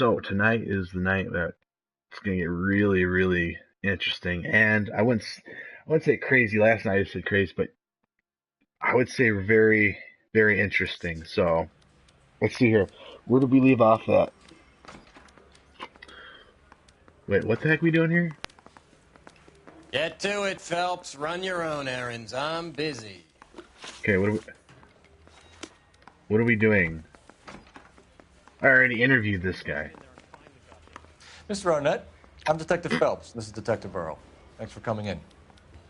So tonight is the night that it's gonna get really, really interesting. And I wouldn't say crazy. Last night I said crazy, but I would say very, very interesting. So let's see here. Where did we leave off at? Wait, what the heck are we doing here? Get to it, Phelps. Run your own errands. I'm busy. Okay, what are we doing? I already interviewed this guy. Mr. Arnett, I'm Detective Phelps. This is Detective Earl. Thanks for coming in.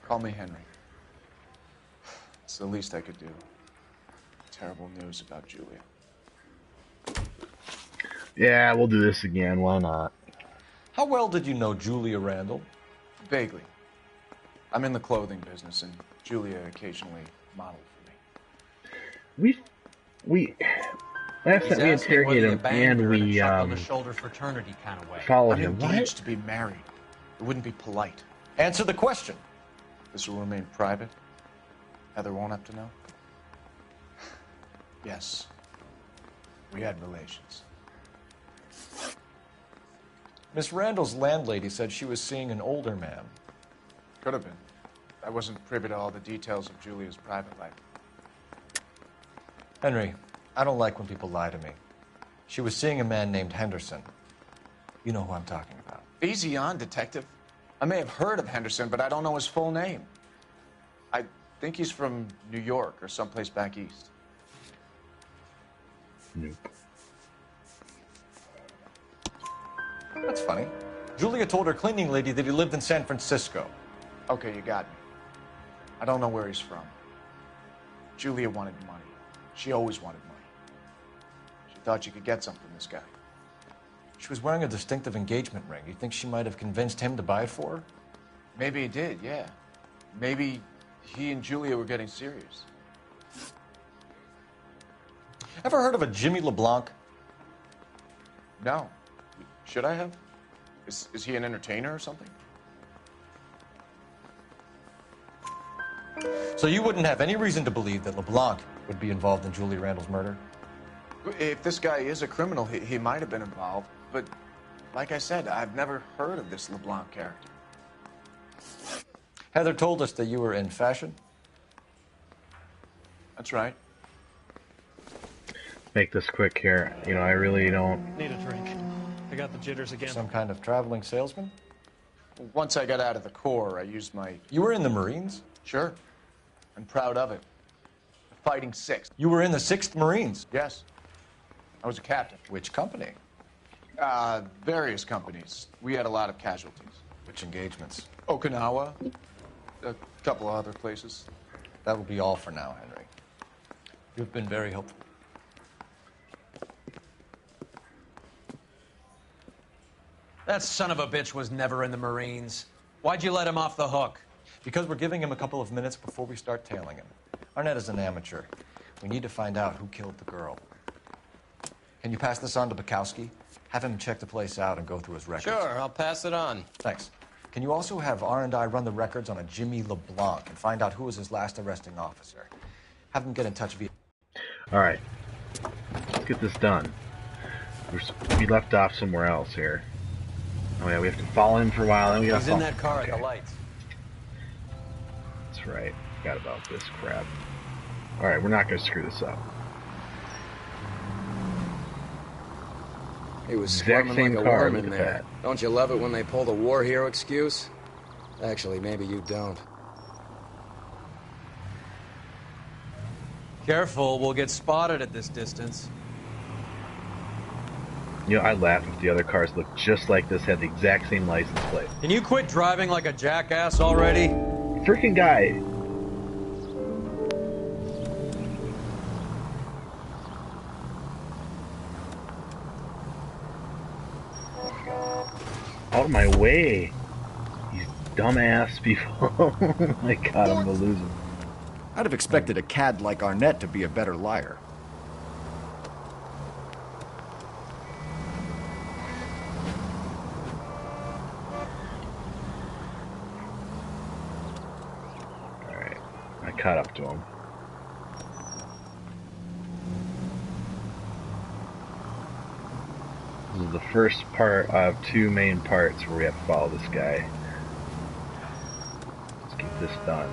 Call me Henry. It's the least I could do. Terrible news about Julia. Yeah, we'll do this again. Why not? How well did you know Julia Randall? Vaguely. I'm in the clothing business, and Julia occasionally modeled for me. We last night we interrogated him and we on the shoulder fraternity kind of way. followed I'm him. engaged What? to be married. It wouldn't be polite. Answer the question. This will remain private. Heather won't have to know. Yes. We had relations. Miss Randall's landlady said she was seeing an older man. Could have been. I wasn't privy to all the details of Julia's private life. Henry, I don't like when people lie to me. She was seeing a man named Henderson. You know who I'm talking about. Easy on, Detective. I may have heard of Henderson, but I don't know his full name. I think he's from New York or someplace back east. Nope. That's funny. Julia told her cleaning lady that he lived in San Francisco. Okay, you got me. I don't know where he's from. Julia wanted money. She always wanted money. She thought she could get some from this guy. She was wearing a distinctive engagement ring. You think she might have convinced him to buy it for her? Maybe he did, yeah. Maybe he and Julia were getting serious. Ever heard of a Jimmy LeBlanc? No. Should I have? Is he an entertainer or something? So you wouldn't have any reason to believe that LeBlanc would be involved in Julia Randall's murder? If this guy is a criminal, he might have been involved. But like I said, I've never heard of this LeBlanc character. Heather told us that you were in fashion. That's right. Make this quick here. You know, I really don't. Need a drink. I got the jitters again. Some kind of traveling salesman? Once I got out of the Corps, I used my... You were in the Marines? Sure. I'm proud of it. The Fighting Sixth. You were in the 6th Marines? Yes. I was a captain. Which company? Various companies. We had a lot of casualties. Which engagements? Okinawa. A couple of other places. That will be all for now, Henry. You've been very helpful. That son of a bitch was never in the Marines. Why'd you let him off the hook? Because we're giving him a couple of minutes before we start tailing him. Arnett is an amateur. We need to find out who killed the girl. Can you pass this on to Bukowski? Have him check the place out and go through his records. Sure, I'll pass it on. Thanks. Can you also have R&I run the records on a Jimmy LeBlanc and find out who was his last arresting officer? Have him get in touch via... All right, let's get this done. We left off somewhere else here. Oh yeah, we have to follow him for a while, then we gotta He's in follow. that car Okay. at the lights. That's right. Forgot about this crap. All right, we're not gonna screw this up. He was Exact squirming same like a car, worm look in at there. that. Don't you love it when they pull the war hero excuse? Actually, maybe you don't. Careful, we'll get spotted at this distance. You know, I'd laugh if the other cars looked just like this, had the exact same license plate. Can you quit driving like a jackass already? Freaking guy. Out of my way. These dumbass people. Oh my god, I'm gonna lose him. I'd have expected a cad like Arnett to be a better liar. Alright, I caught up to him. This is the first part of two main parts where we have to follow this guy. Let's get this done.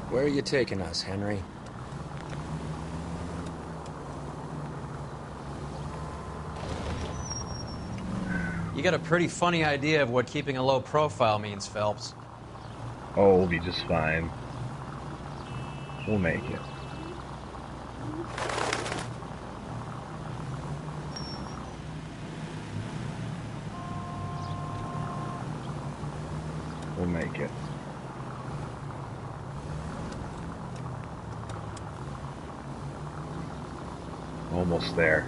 Where are you taking us, Henry? You got a pretty funny idea of what keeping a low profile means, Phelps. Oh, we'll be just fine. We'll make it. We'll make it. Almost there.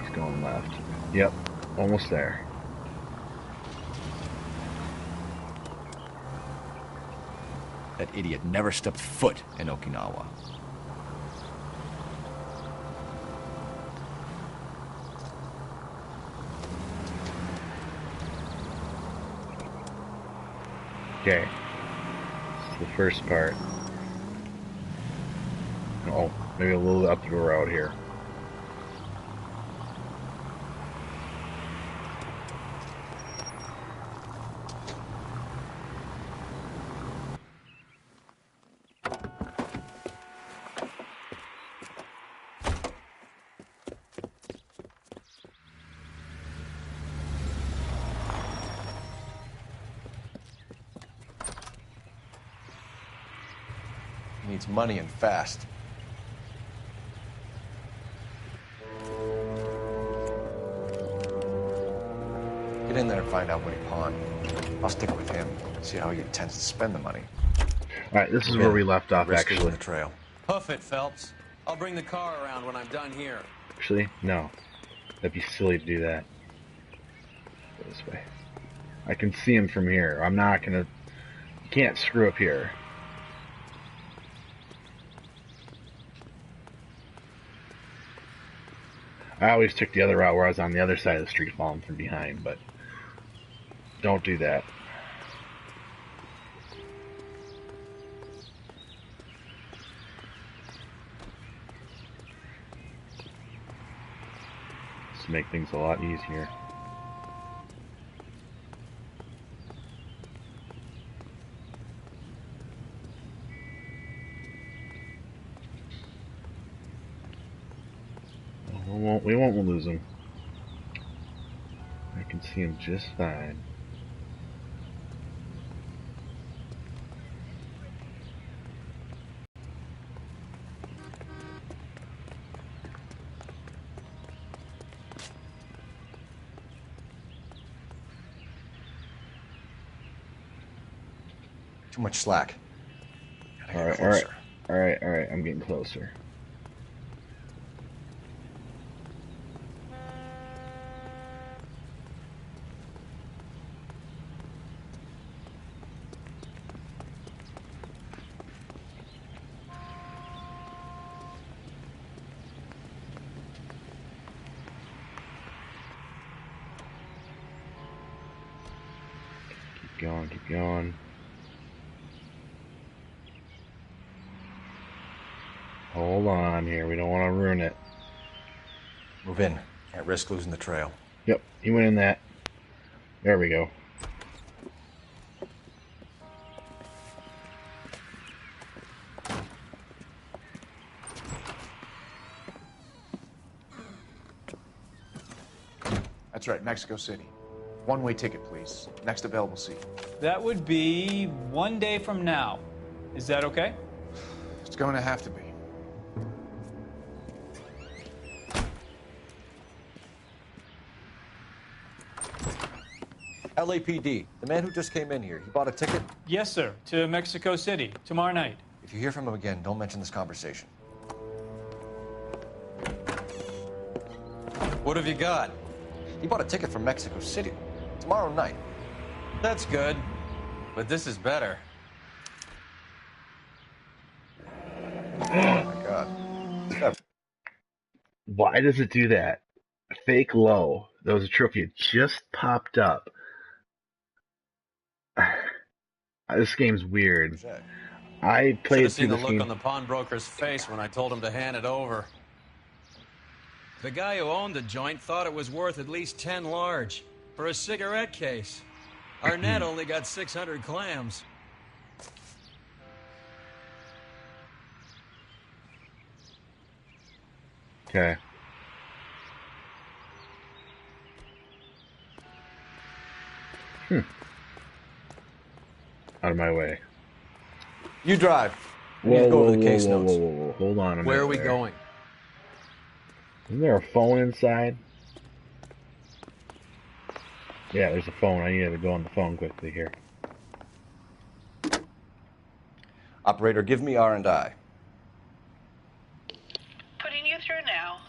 He's going left. Yep, almost there. That idiot never stepped foot in Okinawa. Okay. This is the first part. Oh, maybe a little up the road here. He needs money and fast. Get in there and find out what he pawned. I'll stick with him, see how he intends to spend the money. Alright, this is where we left off, Risk losing actually. the trail. Hoof it, Phelps. I'll bring the car around when I'm done here. Actually, no. That'd be silly to do that. Go this way. I can see him from here. I'm not gonna... You can't screw up here. I always took the other route where I was on the other side of the street following from behind, but... Don't do that. Just make things a lot easier. We won't lose him. I can see him just fine. Too much slack. Gotta get Alright, closer. alright, I'm getting closer. Keep going. Hold on here, we don't want to ruin it. Move in. Can't risk losing the trail. Yep, he went in that. There we go. That's right, Mexico City. One-way ticket, please. Next available seat. That would be 1 day from now. Is that okay? It's going to have to be. LAPD, the man who just came in here, he bought a ticket? Yes, sir. To Mexico City tomorrow night. If you hear from him again, don't mention this conversation. What have you got? He bought a ticket from Mexico City. Tomorrow night. That's good. But this is better. Oh my god. Step. Why does it do that? Fake low. There was a trophy. It just popped up. This game's weird. I Should have played through seen the this look game. on the pawnbroker's face when I told him to hand it over. The guy who owned the joint thought it was worth at least 10 large for a cigarette case. Arnett only got 600 clams. Okay. Out of my way. You drive. We need to go over the case notes. Whoa. Hold on a minute. Where are we there. going? Isn't there a phone inside? Yeah, there's a phone. I need to go on the phone quickly here. Operator, give me R&I. Putting you through now.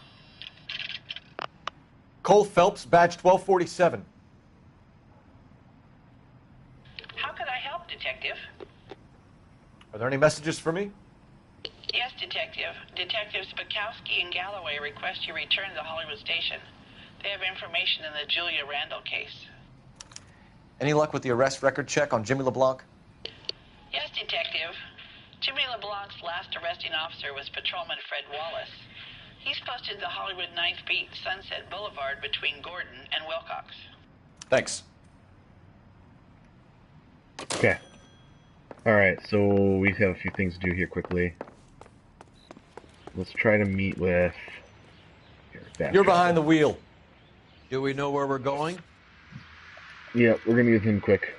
Cole Phelps, badge 1247. How could I help, Detective? Are there any messages for me? Yes, Detective. Detectives Bukowski and Galloway request you return to Hollywood Station. They have information in the Julia Randall case. Any luck with the arrest record check on Jimmy LeBlanc? Yes, Detective. Jimmy LeBlanc's last arresting officer was Patrolman Fred Wallace. He's posted the Hollywood 9th Beat Sunset Boulevard between Gordon and Wilcox. Thanks. Okay. Alright, so we have a few things to do here quickly. Let's try to meet with... You're behind the wheel. Do we know where we're going? Yeah, we're gonna meet with him quick.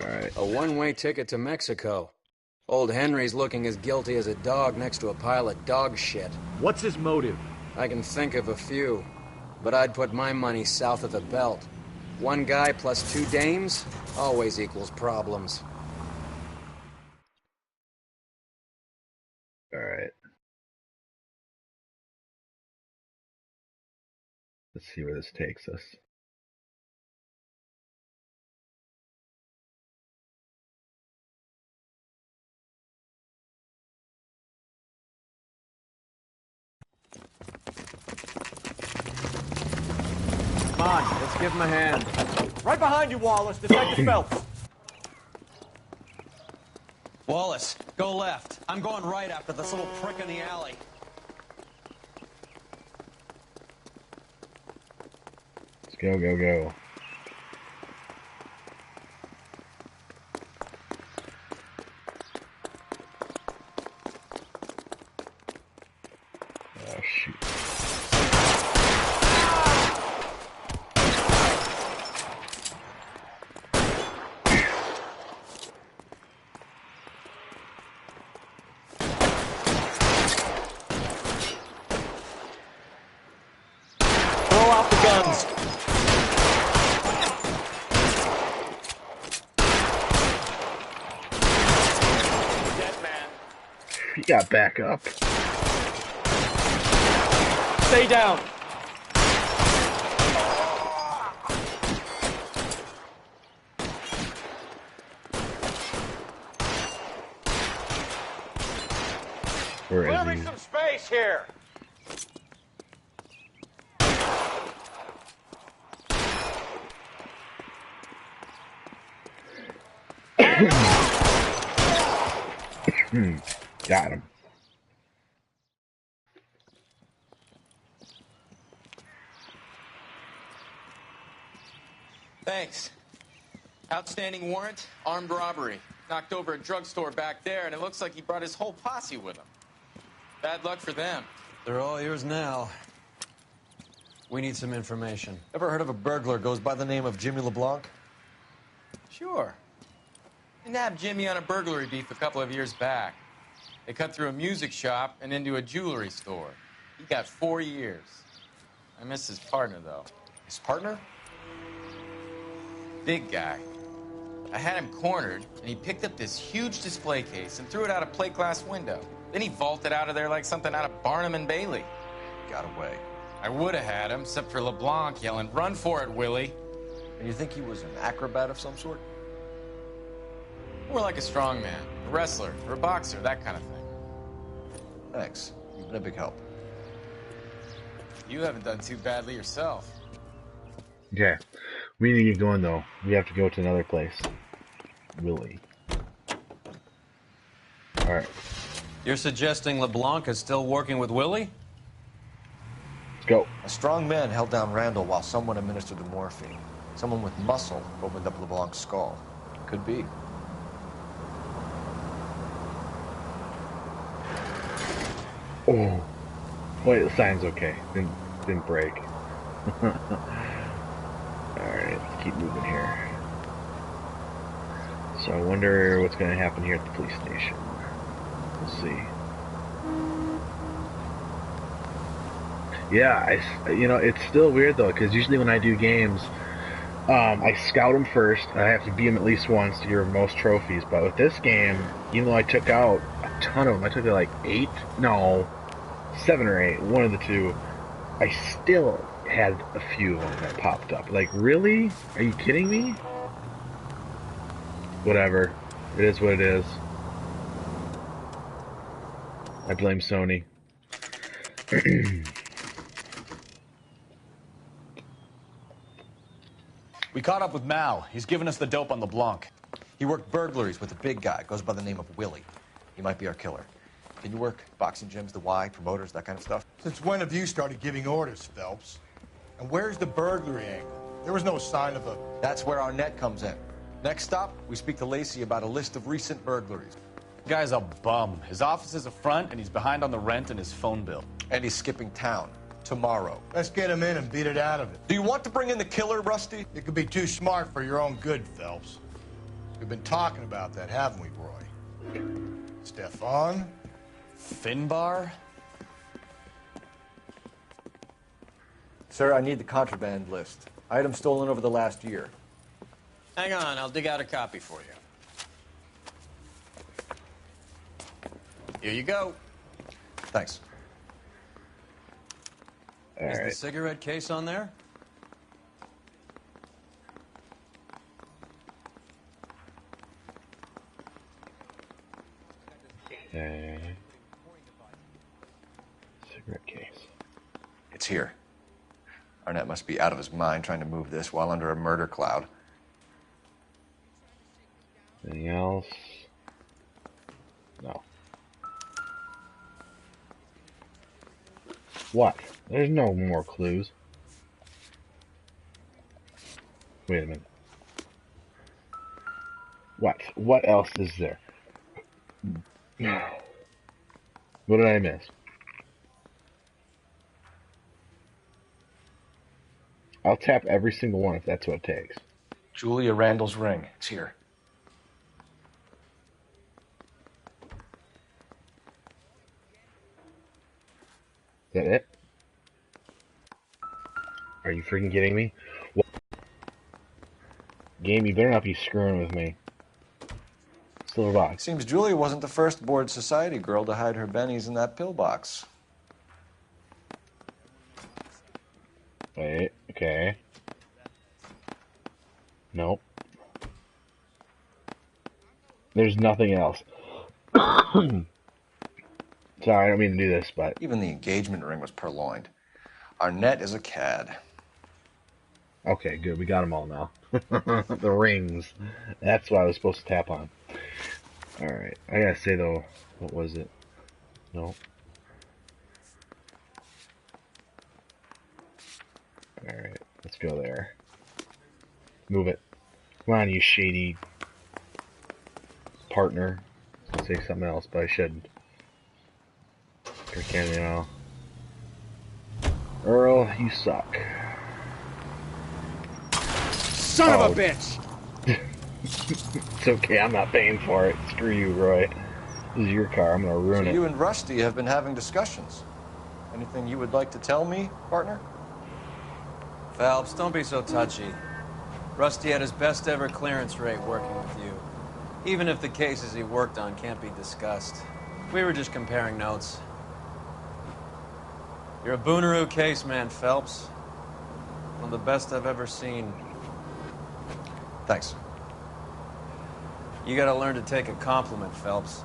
Alright. A one-way ticket to Mexico. Old Henry's looking as guilty as a dog next to a pile of dog shit. What's his motive? I can think of a few, but I'd put my money south of the belt. One guy plus two dames always equals problems. Alright. Let's see where this takes us. Come on, let's give him a hand. Right behind you, Wallace. Detective Phelps. Wallace, go left. I'm going right after this little prick in the alley. Let's go. Oh, shoot. Throw out the guns. Dead man. He got back up. Stay down. Where is Clear me he? some space here. Got him. Thanks. Outstanding warrant, armed robbery. Knocked over a drugstore back there, and it looks like he brought his whole posse with him. Bad luck for them. They're all yours now. We need some information. Ever heard of a burglar goes by the name of Jimmy LeBlanc? Sure. They nabbed Jimmy on a burglary beef a couple of years back. They cut through a music shop and into a jewelry store. He got 4 years. I miss his partner, though. His partner? Big guy. I had him cornered, and he picked up this huge display case and threw it out a plate glass window. Then he vaulted out of there like something out of Barnum and Bailey. Got away. I would have had him, except for LeBlanc yelling, "Run for it, Willie!" And you think he was an acrobat of some sort? More like a strongman, a wrestler, or a boxer, that kind of thing. Thanks. You've been a big help. You haven't done too badly yourself. Okay. We need to get going, though. We have to go to another place. Willie. Alright. You're suggesting LeBlanc is still working with Willie? Let's go. A strong man held down Randall while someone administered the morphine. Someone with muscle opened up LeBlanc's skull. Could be. Oh. Wait, the sign's okay. Didn't break. Alright, let's keep moving here. So I wonder what's going to happen here at the police station. We'll see. Yeah, it's still weird though, because usually when I do games, I scout them first. I have to beat them at least once to get most trophies. But with this game, even though I took out a ton of them, I took out like 7 or 8, one of the two, I still had a few of them that popped up. Like, really? Are you kidding me? Whatever. It is what it is. I blame Sony. We caught up with Mao. He's given us the dope on LeBlanc. He worked burglaries with a big guy. Goes by the name of Willie. He might be our killer. Can you work boxing gyms, the Y, promoters, that kind of stuff? Since when have you started giving orders, Phelps? And where's the burglary angle? There was no sign of a... That's where Arnett comes in. Next stop, we speak to Lacey about a list of recent burglaries. The guy's a bum. His office is a front, and he's behind on the rent and his phone bill. And he's skipping town tomorrow. Let's get him in and beat it out of it. Do you want to bring in the killer, Rusty? You could be too smart for your own good, Phelps. We've been talking about that, haven't we, Roy? Stefan? Finbar? Sir, I need the contraband list. Items stolen over the last year. Hang on, I'll dig out a copy for you. Here you go. Thanks. Is the cigarette case on there? Okay. Cigarette case. It's here. Arnett must be out of his mind trying to move this while under a murder cloud. Anything else? No. What? There's no more clues. Wait a minute. What? What else is there? What did I miss? I'll tap every single one if that's what it takes. Julia Randall's ring. It's here. Is that it? Are you freaking kidding me? What? Game, you better not be screwing with me. Silver box. Seems Julia wasn't the first bored society girl to hide her bennies in that pillbox. Wait, okay. Nope. There's nothing else. Sorry, I don't mean to do this, but... Even the engagement ring was purloined. Arnett is a cad. Okay, good. We got them all now. The rings. That's what I was supposed to tap on. Alright. I gotta say, though, what was it? Nope. Alright, let's go there. Move it. Come on, you shady partner. I'll say something else, but I shouldn't. You Earl, you suck. Son of a bitch! It's okay, I'm not paying for it. Screw you, Roy. This is your car, I'm gonna ruin it. You and Rusty have been having discussions. Anything you would like to tell me, partner? Phelps, don't be so touchy. Rusty had his best ever clearance rate working with you. Even if the cases he worked on can't be discussed. We were just comparing notes. You're a Booneroo case man, Phelps. One of the best I've ever seen. Thanks. You gotta learn to take a compliment, Phelps.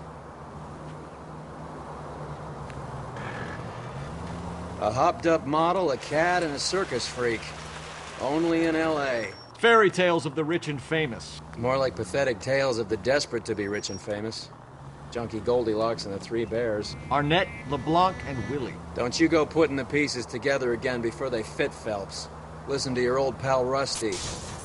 A hopped-up model, a cad, and a circus freak. Only in L.A. Fairy tales of the rich and famous. More like pathetic tales of the desperate to be rich and famous. Junkie Goldilocks and the Three Bears. Arnett, LeBlanc, and Willie. Don't you go putting the pieces together again before they fit, Phelps. Listen to your old pal Rusty.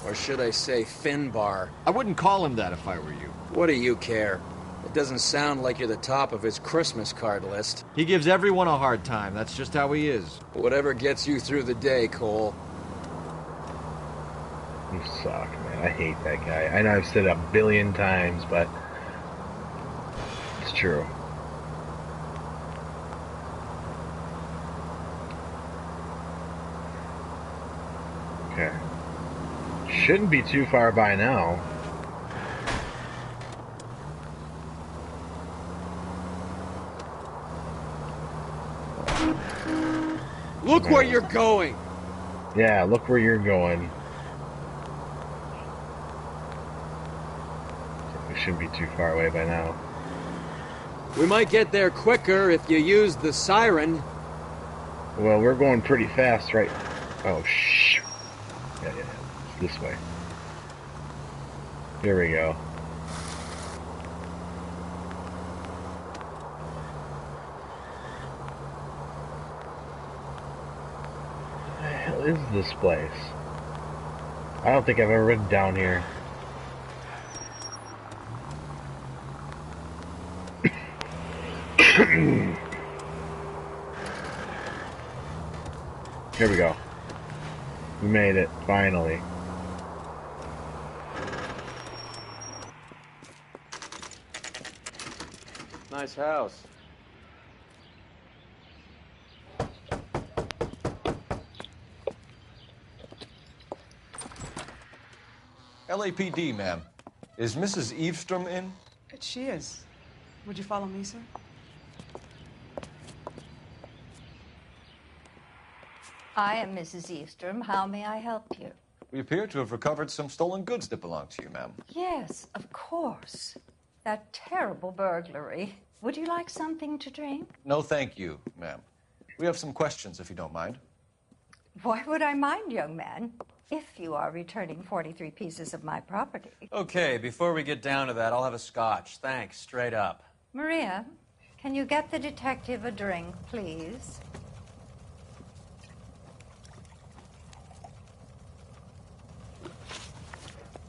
Or should I say Finbar. I wouldn't call him that if I were you. What do you care? It doesn't sound like you're the top of his Christmas card list. He gives everyone a hard time. That's just how he is. Whatever gets you through the day, Cole. You suck, man. I hate that guy. I know I've said it a billion times, but it's true. Okay. Shouldn't be too far by now. Look where you're going! Yeah, look where you're going. We shouldn't be too far away by now. We might get there quicker if you use the siren. Well, we're going pretty fast, right? Oh, shh. Yeah. It's this way. Here we go. What the hell is this place? I don't think I've ever been down here. Here we go. We made it, finally. Nice house. LAPD, ma'am. Is Mrs. Eavestrom in? She is. Would you follow me, sir? I am Mrs. Eastrom. How may I help you? We appear to have recovered some stolen goods that belong to you, ma'am. Yes, of course. That terrible burglary. Would you like something to drink? No, thank you, ma'am. We have some questions, if you don't mind. Why would I mind, young man, if you are returning 43 pieces of my property? Okay, before we get down to that, I'll have a scotch. Thanks, straight up. Maria, can you get the detective a drink, please?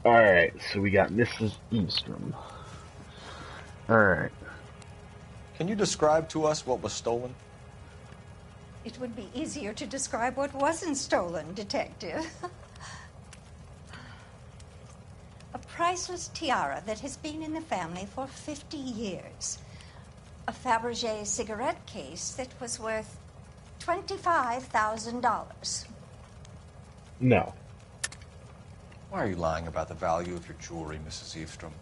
Alright, so we got Mrs. Eastrom. Alright. Can you describe to us what was stolen? It would be easier to describe what wasn't stolen, Detective. A priceless tiara that has been in the family for 50 years. A Fabergé cigarette case that was worth $25,000. No. Why are you lying about the value of your jewelry, Mrs. Eavestrom?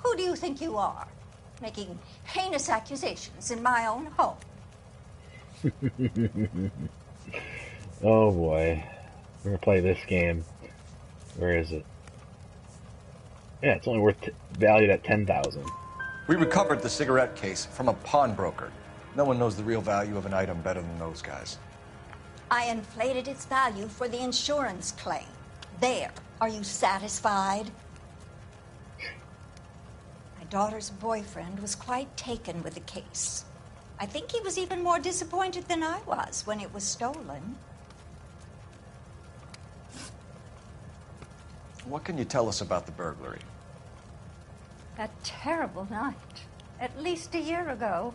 Who do you think you are, making heinous accusations in my own home? Oh boy. We're gonna play this game. Where is it? Yeah, it's only worth valued at $10,000. We recovered the cigarette case from a pawnbroker. No one knows the real value of an item better than those guys. I inflated its value for the insurance claim. There. Are you satisfied? My daughter's boyfriend was quite taken with the case. I think he was even more disappointed than I was when it was stolen. What can you tell us about the burglary? That terrible night. At least a year ago.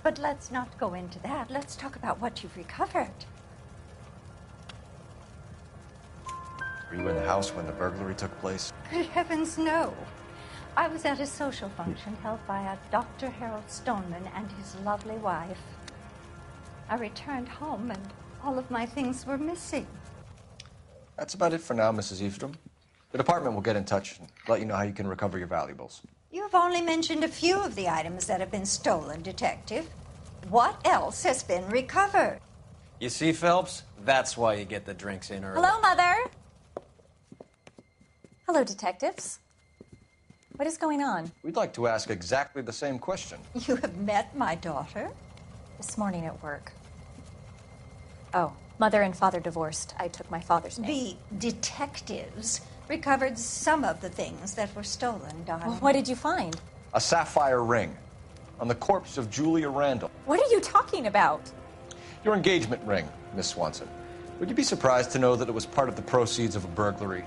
But let's not go into that. Let's talk about what you've recovered. Were you in the house when the burglary took place? Good heavens, no. I was at a social function held by a Dr. Harold Stoneman and his lovely wife. I returned home and all of my things were missing. That's about it for now, Mrs. Eavestrom. The department will get in touch and let you know how you can recover your valuables. You've only mentioned a few of the items that have been stolen, Detective. What else has been recovered? You see, Phelps? That's why you get the drinks in early. Hello, Mother. Hello, detectives. What is going on? We'd like to ask exactly the same question. You have met my daughter? This morning at work. Oh, mother and father divorced. I took my father's name. The detectives recovered some of the things that were stolen, darling. Well, what did you find? A sapphire ring on the corpse of Julia Randall. What are you talking about? Your engagement ring, Miss Swanson. Would you be surprised to know that it was part of the proceeds of a burglary?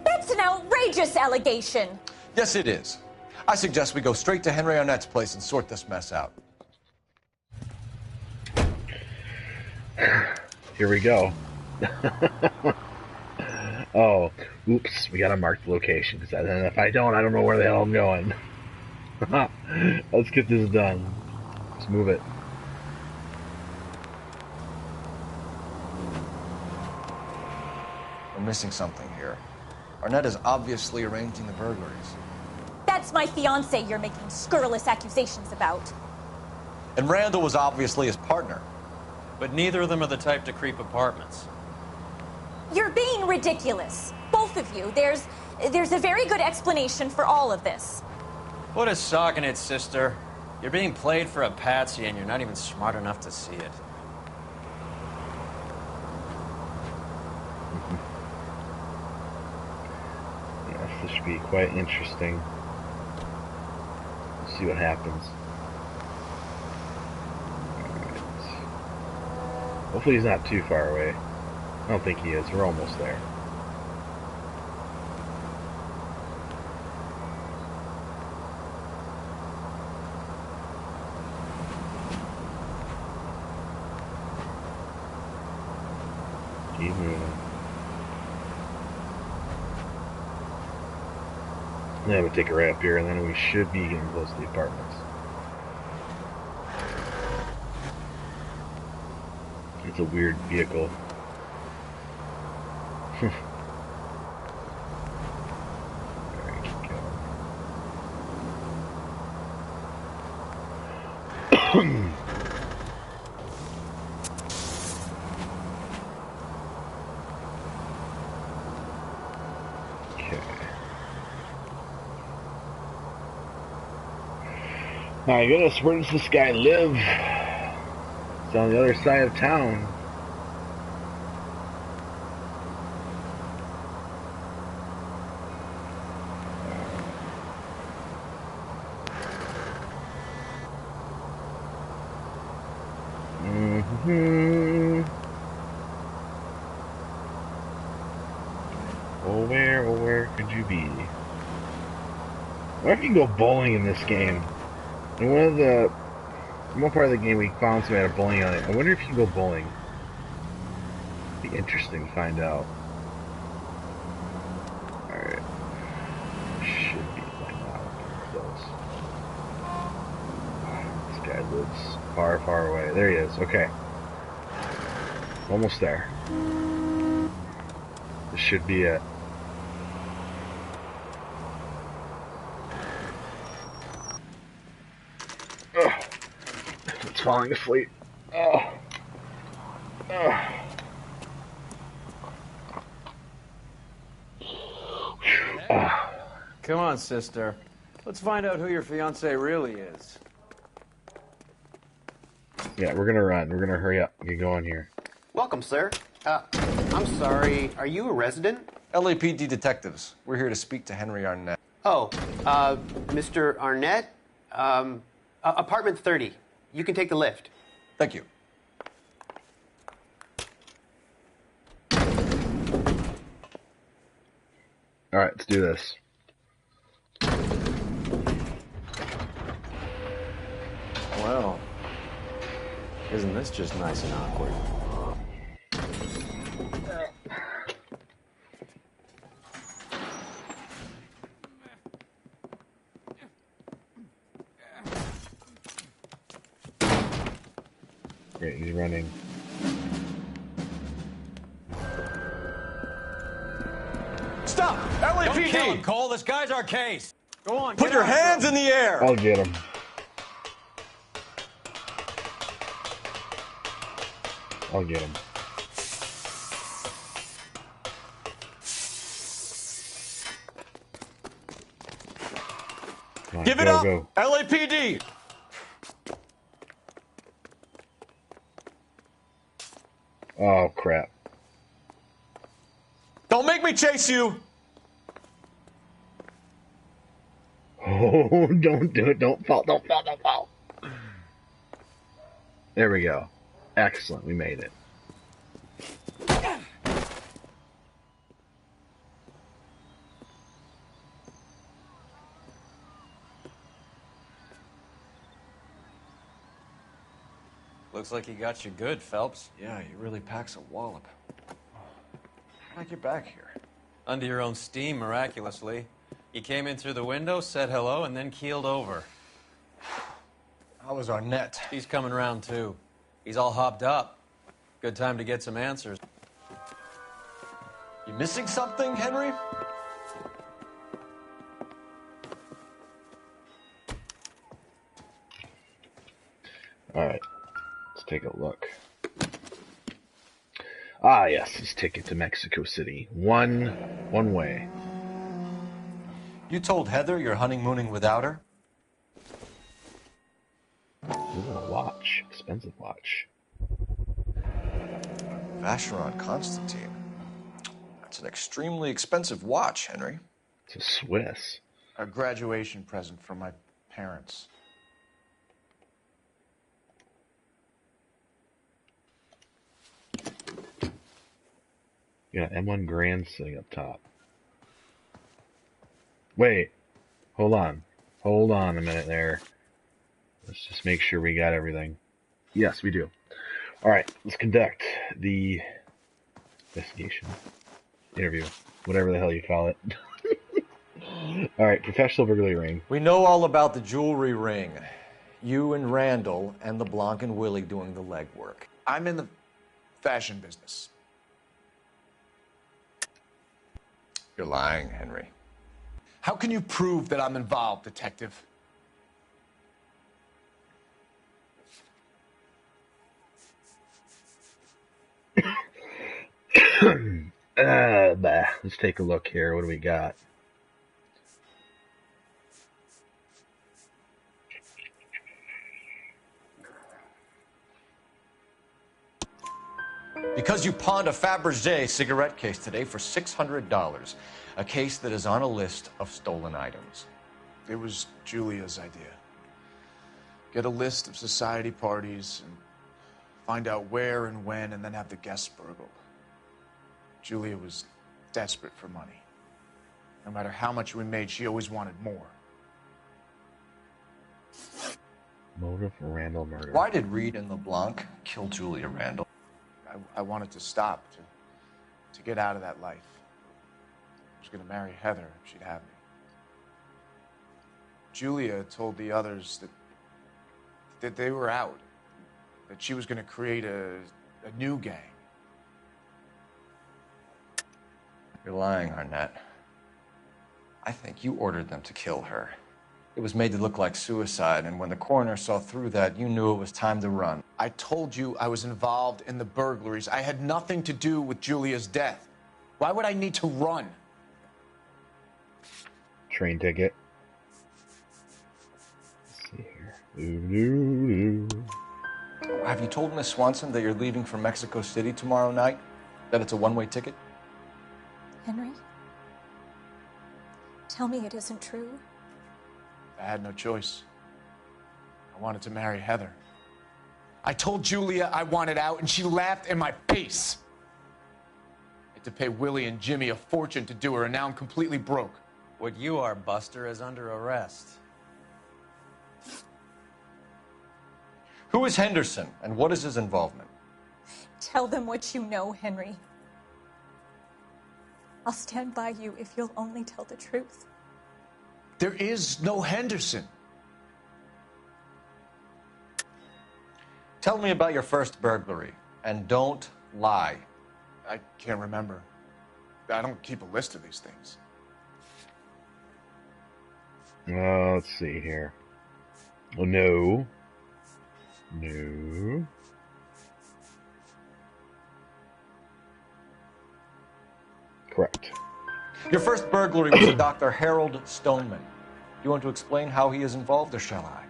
That's an outrageous allegation. Yes, it is. I suggest we go straight to Henry Arnett's place and sort this mess out. Here we go. Oh, oops, we gotta mark the location, because if I don't know where the hell I'm going. Let's get this done. Let's move it. We're missing something here. Arnett is obviously arranging the burglaries. That's my fiancé you're making scurrilous accusations about. And Randall was obviously his partner. But neither of them are the type to creep apartments. You're being ridiculous. Both of you. There's a very good explanation for all of this. What a sock in it, sister. You're being played for a patsy and you're not even smart enough to see it. Yes, this should be quite interesting. Let's see what happens. Hopefully he's not too far away. I don't think he is. We're almost there. Keep moving. Then we'll take a right up here, and then we should be getting close to the apartments. It's a weird vehicle. There you go. Okay. My goodness, where does this guy live? It's on the other side of town. Oh, where could you be? Where can you go bowling in this game? And one part of the game we found somebody had a bowling on it. I wonder if you can go bowling. It'd be interesting to find out. Alright. Should be by now. Close. This guy lives far, far away. There he is. Okay. Almost there. This should be it. Ugh. It's falling asleep. Oh. Ugh. Come on, sister. Let's find out who your fiancé really is. Yeah, we're gonna run. We're gonna hurry up. Get going here. Welcome, sir. I'm sorry, are you a resident? LAPD detectives. We're here to speak to Henry Arnett. Oh, Mr. Arnett? Apartment 30. You can take the lift. Thank you. Alright, let's do this. Well, isn't this just nice and awkward? Great, he's running. Stop! Don't kill him, LAPD! Cole. This guy's our case. Go on. Put get your after hands him. in the air! I'll get him. I'll get him. Come on, Give it go, up, go. LAPD! Oh, crap. Don't make me chase you! Oh, don't do it. Don't fall, don't fall, don't fall. There we go. Excellent. We made it. Looks like he got you good, Phelps. Yeah, he really packs a wallop. How'd I get back here? Under your own steam, miraculously. You came in through the window, said hello, and then keeled over. How was Arnett? He's coming round, too. He's all hopped up. Good time to get some answers. You missing something, Henry? All right. Let's take a look. Ah, yes. His ticket to Mexico City. One way. You told Heather you're honeymooning without her? Ooh, a watch. Expensive watch. Vacheron Constantine. That's an extremely expensive watch, Henry. It's a Swiss. A graduation present from my parents. You got M1 Grand sitting up top. Wait. Hold on. Hold on a minute there. Let's just make sure we got everything. Yes, we do. All right, let's conduct the investigation, interview, whatever the hell you call it. All right, professional burglary ring. We know all about the jewelry ring. You and Randall and LeBlanc and Willie doing the legwork. I'm in the fashion business. You're lying, Henry. How can you prove that I'm involved, Detective? Let's take a look here. What do we got? Because you pawned a Fabergé cigarette case today for $600. A case that is on a list of stolen items. It was Julia's idea. Get a list of society parties and find out where and when and then have the guests burgled. Julia was desperate for money. No matter how much we made, she always wanted more. Motive for Randall murder. Why did Reed and LeBlanc kill Julia Randall? I wanted to stop, to get out of that life. I was going to marry Heather if she'd have me. Julia told the others that they were out, that she was going to create a new gang. You're lying, Arnett. I think you ordered them to kill her. It was made to look like suicide, and when the coroner saw through that, you knew it was time to run. I told you I was involved in the burglaries. I had nothing to do with Julia's death. Why would I need to run? Train ticket. Let's see here. Have you told Miss Swanson that you're leaving for Mexico City tomorrow night? That it's a one-way ticket? Henry? Tell me it isn't true. I had no choice. I wanted to marry Heather. I told Julia I wanted out, and she laughed in my face. I had to pay Willie and Jimmy a fortune to do her, and now I'm completely broke. What you are, Buster, is under arrest. Who is Henderson, and what is his involvement? Tell them what you know, Henry. I'll stand by you if you'll only tell the truth. There is no Henderson. Tell me about your first burglary, and don't lie. I can't remember. I don't keep a list of these things. Let's see here. Oh, no. No. Correct. Your first burglary was a Dr. Harold Stoneman. You want to explain how he is involved, or shall I?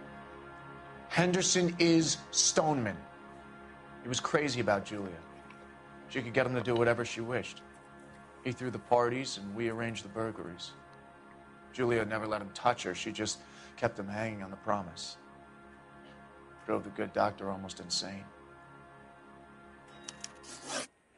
Henderson is Stoneman. He was crazy about Julia. She could get him to do whatever she wished. He threw the parties, and we arranged the burglaries. Julia never let him touch her. She just kept him hanging on the promise. Drove the good doctor almost insane.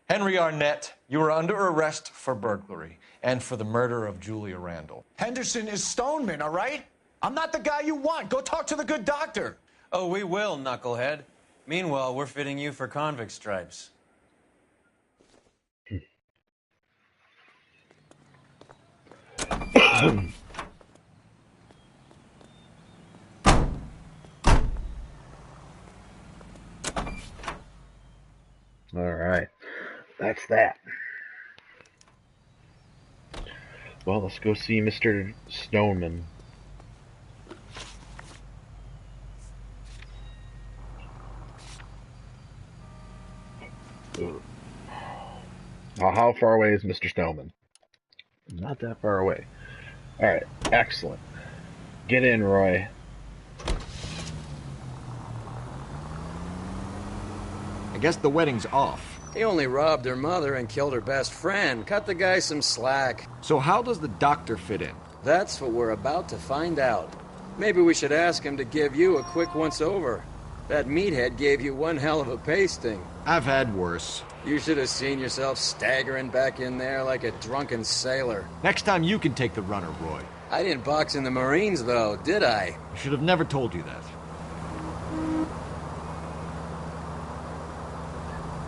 Henry Arnett, you are under arrest for burglary and for the murder of Julia Randall. Henderson is Stoneman, all right? I'm not the guy you want. Go talk to the good doctor. Oh, we will, knucklehead. Meanwhile, we're fitting you for convict stripes. All right, that's that. Well, let's go see Mr. Stoneman. Now, how far away is Mr. Stoneman? Not that far away. All right, excellent. Get in, Roy. I guess the wedding's off. He only robbed her mother and killed her best friend. Cut the guy some slack. So how does the doctor fit in? That's what we're about to find out. Maybe we should ask him to give you a quick once-over. That meathead gave you one hell of a pasting. I've had worse. You should have seen yourself staggering back in there like a drunken sailor. Next time you can take the runner, Roy. I didn't box in the Marines, though, did I? I should have never told you that.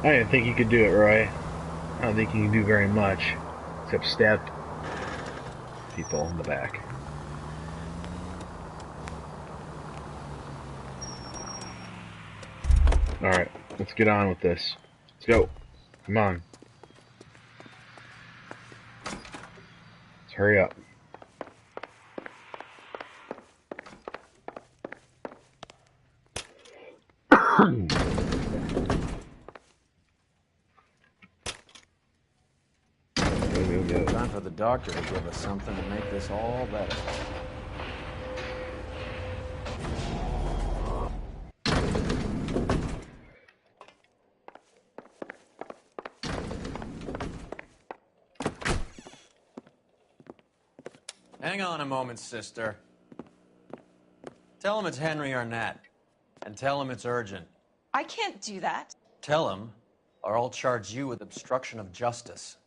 I didn't think you could do it, Roy. I don't think you can do very much, except stab people in the back. Alright, let's get on with this. Let's go. Come on. Let's hurry up. Time for the doctor to give us something to make this all better. Hang on a moment, sister. Tell him it's Henry Arnett. And tell him it's urgent. I can't do that. Tell him, or I'll charge you with obstruction of justice.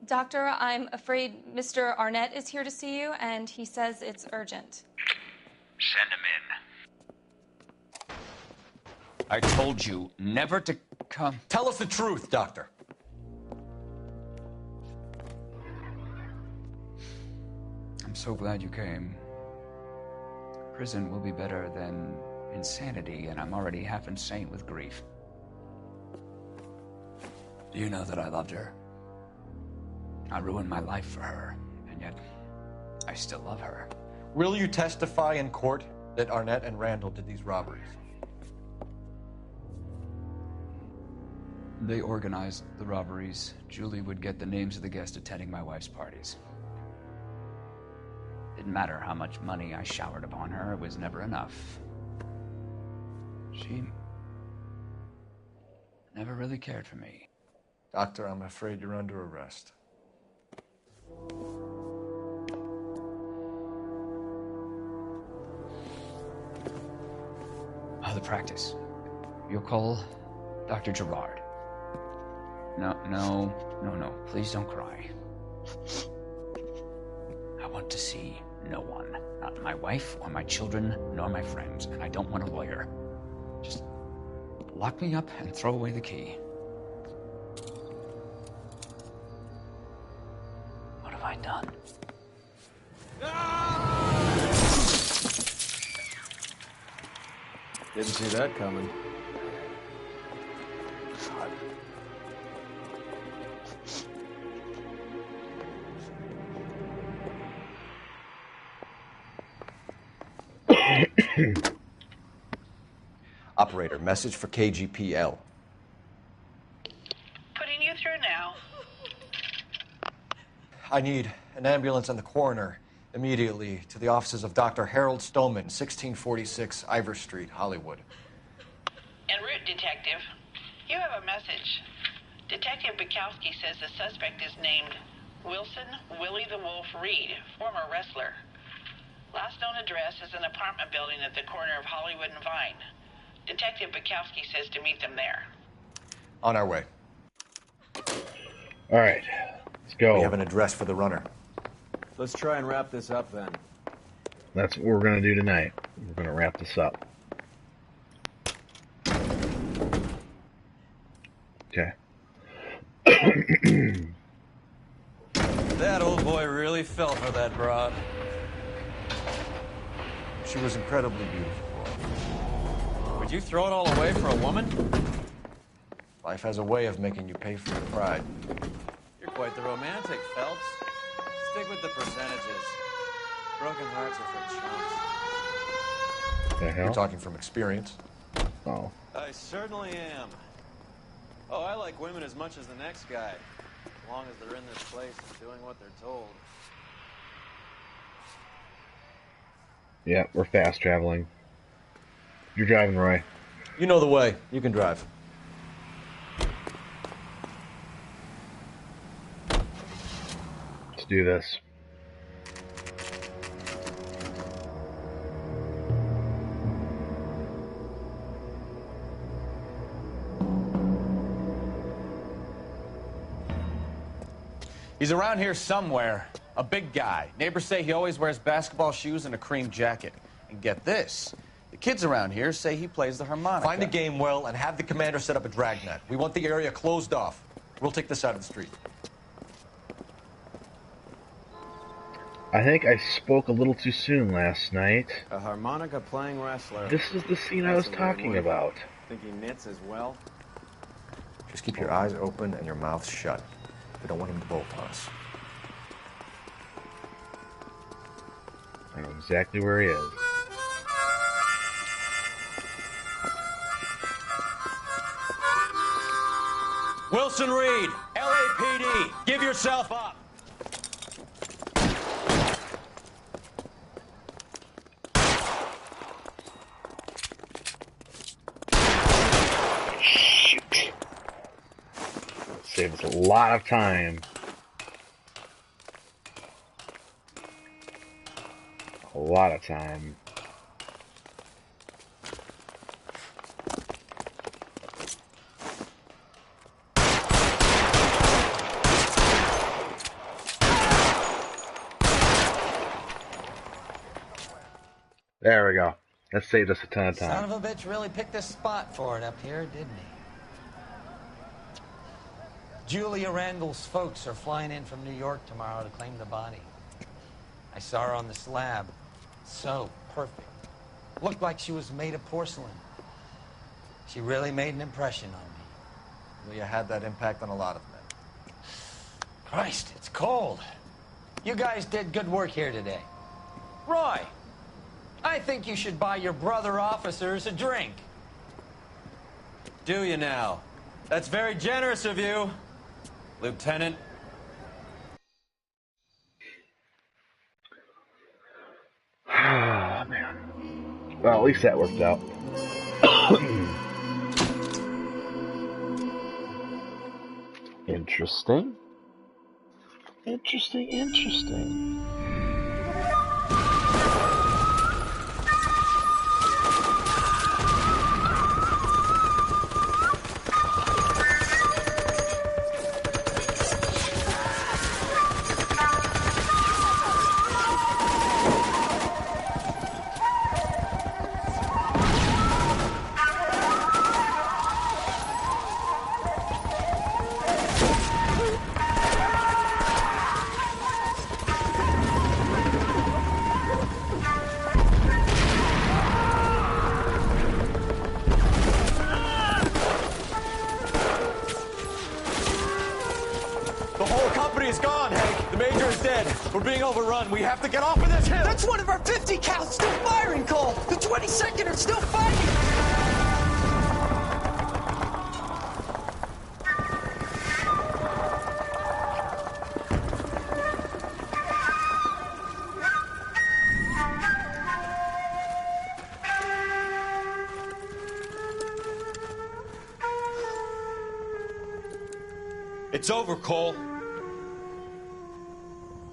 Doctor, I'm afraid Mr. Arnett is here to see you, and he says it's urgent. Send him in. I told you never to come. Tell us the truth, Doctor. I'm so glad you came. Prison will be better than insanity, and I'm already half insane with grief. Do you know that I loved her? I ruined my life for her, and yet I still love her. Will you testify in court that Arnett and Randall did these robberies? They organized the robberies. Julie would get the names of the guests attending my wife's parties. Didn't matter how much money I showered upon her, it was never enough. She never really cared for me. Doctor, I'm afraid you're under arrest. The practice. You'll call Dr. Gerard. No. Please don't cry. I want to see no one. Not my wife or my children, nor my friends. And I don't want a lawyer. Just lock me up and throw away the key. What have I done? Didn't see that coming. Operator, message for KGPL. Putting you through now. I need an an ambulance and the coroner immediately to the offices of Dr. Harold Stoneman, 1646 Ivor Street, Hollywood. En route, Detective. You have a message. Detective Bukowski says the suspect is named Wilson Willie the Wolf Reed, former wrestler. Last known address is an apartment building at the corner of Hollywood and Vine. Detective Bukowski says to meet them there. On our way. All right, let's go. We have an address for the runner. Let's try and wrap this up then. That's what we're going to do tonight. We're going to wrap this up. Okay. That old boy really fell for that broad. She was incredibly beautiful. Would you throw it all away for a woman? Life has a way of making you pay for your pride. You're quite the romantic, Phelps. Stick with the percentages. Broken hearts are for chumps. The hell? You're talking from experience. Oh. I certainly am. Oh, I like women as much as the next guy. As long as they're in this place and doing what they're told. Yeah, we're fast traveling. You're driving, Roy. You know the way. You can drive. Let's do this. He's around here somewhere. A big guy. Neighbors say he always wears basketball shoes and a cream jacket. And get this. The kids around here say he plays the harmonica. Find the game well and have the commander set up a dragnet. We want the area closed off. We'll take this side of the street. I think I spoke a little too soon last night. A harmonica playing wrestler. This is the scene I was talking about. Think he knits as well? Just keep your eyes open and your mouth shut. We don't want him to bolt on us. I know exactly where he is. Wilson Reed, LAPD, give yourself up. Shoot. Saves a lot of time. A lot of time. There we go. That saved us a ton of time. Son of a bitch really picked a spot for it up here, didn't he? Julia Randall's folks are flying in from New York tomorrow to claim the body. I saw her on the slab. So perfect. Looked like she was made of porcelain. She really made an impression on me. Julia had that impact on a lot of men. Christ, it's cold. You guys did good work here today. Roy, I think you should buy your brother officers a drink. Do you now? That's very generous of you, Lieutenant. Oh, man. Well, at least that worked out. Interesting. Interesting. We're being overrun. We have to get off of this hill. That's one of our 50 cal still firing, Cole. The 22nd are still fighting. It's over, Cole.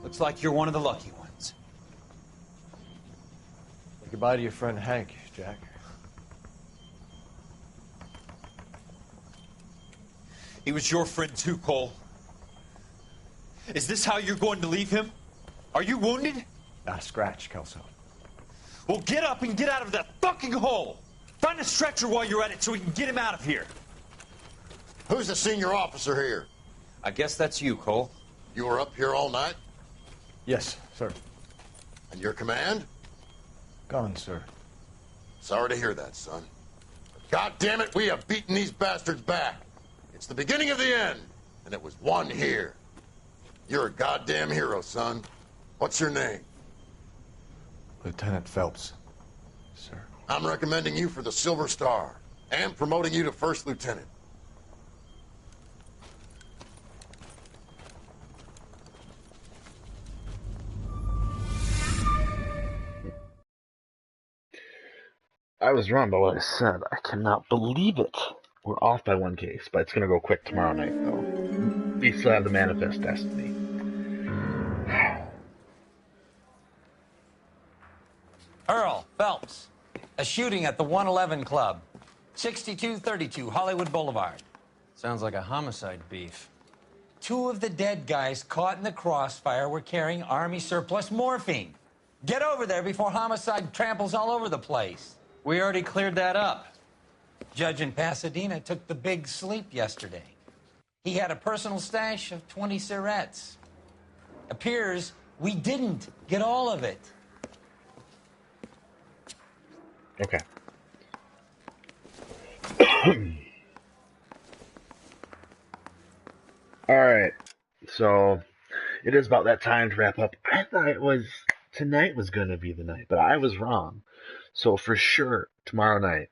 Looks like you're one of the lucky ones. Say goodbye to your friend Hank, Jack. He was your friend too, Cole. Is this how you're going to leave him? Are you wounded? Not a scratch, Kelso. Well, get up and get out of that fucking hole! Find a stretcher while you're at it so we can get him out of here. Who's the senior officer here? I guess that's you, Cole. You were up here all night? Yes, sir. And your command? Gone, sir. Sorry to hear that, son. God damn it, we have beaten these bastards back. It's the beginning of the end, and it was one here. You're a goddamn hero, son. What's your name? Lieutenant Phelps, sir. I'm recommending you for the Silver Star and promoting you to First Lieutenant. I was wrong about what I said. I cannot believe it. We're off by one case, but it's going to go quick tomorrow night, though. We still have the Manifest Destiny. Earl Phelps, a shooting at the 111 Club, 6232 Hollywood Boulevard. Sounds like a homicide beef. 2 of the dead guys caught in the crossfire were carrying Army surplus morphine. Get over there before homicide tramples all over the place. We already cleared that up. Judge in Pasadena took the big sleep yesterday. He had a personal stash of 20 cigarettes. Appears we didn't get all of it. Okay. Alright. So, it is about that time to wrap up. I thought tonight was going to be the night, but I was wrong. So, for sure, tomorrow night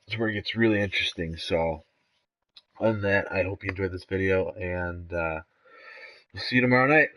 is where it gets really interesting. So, other than that, I hope you enjoyed this video, and we'll see you tomorrow night.